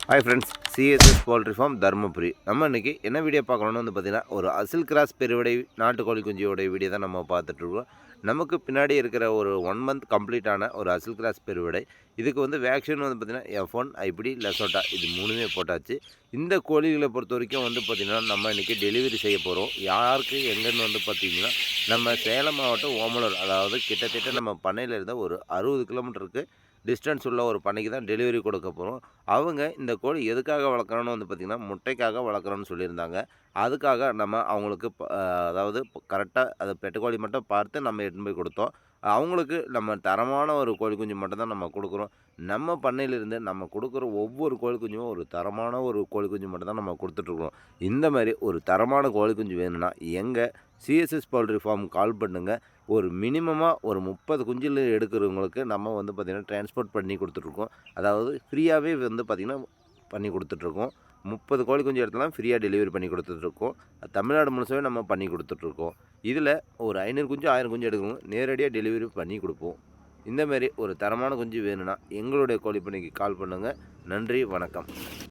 Hi friends, CSS poultry farm Dharmapuri. நம்ம இன்றைக்கி என்ன வீடியோ பார்க்கணுன்னு வந்து பார்த்திங்கன்னா, ஒரு அசில் கிராஸ் பெருவிடை நாட்டுக்கோழி குஞ்சியோடைய வீடியோ தான் நம்ம பார்த்துட்ருக்கோம். நமக்கு பின்னாடி இருக்கிற ஒரு 1 மந்த் கம்ப்ளீட்டான ஒரு அசில் கிராஸ் பெருவிடை. இதுக்கு வந்து வேக்சின் வந்து பார்த்திங்கன்னா F1, ஐபிடி, லெசோட்டா இது 3மே போட்டாச்சு. இந்த கோழிகளை பொறுத்த வரைக்கும் வந்து பார்த்திங்கன்னா, நம்ம இன்றைக்கி டெலிவரி செய்ய போகிறோம். யாருக்கு எங்கேன்னு வந்து பார்த்திங்கன்னா, நம்ம சேலம் மாவட்டம் ஓமலூர், அதாவது கிட்டத்தட்ட நம்ம பண்ணையில் இருந்த ஒரு 60 கிலோமீட்டருக்கு டிஸ்டன்ஸ் உள்ள ஒரு பண்ணைக்கு தான் டெலிவரி கொடுக்க போகிறோம். அவங்க இந்த கோழி எதுக்காக வளர்க்குறோன்னு வந்து பார்த்திங்கன்னா, முட்டைக்காக வளர்க்குறோன்னு சொல்லியிருந்தாங்க. அதுக்காக நம்ம அவங்களுக்கு அதாவது கரெக்டாக அது பெட்டுக்கோழி மட்டும் பார்த்து நம்ம எடுத்துன்னு போய் கொடுத்தோம். அவங்களுக்கு நம்ம தரமான ஒரு கோழி குஞ்சு மட்டும் தான் நம்ம கொடுக்குறோம். நம்ம பண்ணையிலிருந்து நம்ம கொடுக்குற ஒவ்வொரு கோழி குஞ்சும் ஒரு தரமான ஒரு கோழி குஞ்சு மட்டும் தான் நம்ம கொடுத்துட்ருக்குறோம். இந்த மாதிரி ஒரு தரமான கோழி குஞ்சு வேணும்னா எங்கள் சிஎஸ்எஸ் பவுல்ட்ரி ஃபார்ம் கால் பண்ணுங்க. ஒரு மினிமமாக ஒரு 30 குஞ்சில் எடுக்கிறவங்களுக்கு நம்ம வந்து பார்த்திங்கன்னா டிரான்ஸ்போர்ட் பண்ணி கொடுத்துட்ருக்கோம். அதாவது ஃப்ரீயாகவே வந்து பார்த்திங்கன்னா பண்ணி கொடுத்துட்ருக்கோம். 30 கோழி குஞ்சு எடுத்தாலும் ஃப்ரீயாக டெலிவரி பண்ணி கொடுத்துட்ருக்கோம். தமிழ்நாடு முழுசாவே நம்ம பண்ணி கொடுத்துட்ருக்கோம். இதில் ஒரு 500 குஞ்சு 1000 குஞ்சு எடுக்கணும், நேரடியாக டெலிவரி பண்ணி கொடுப்போம். இந்தமாரி ஒரு தரமான குஞ்சு வேணும்னா எங்களுடைய கோழி பண்ணைக்கு கால் பண்ணுங்கள். நன்றி, வணக்கம்.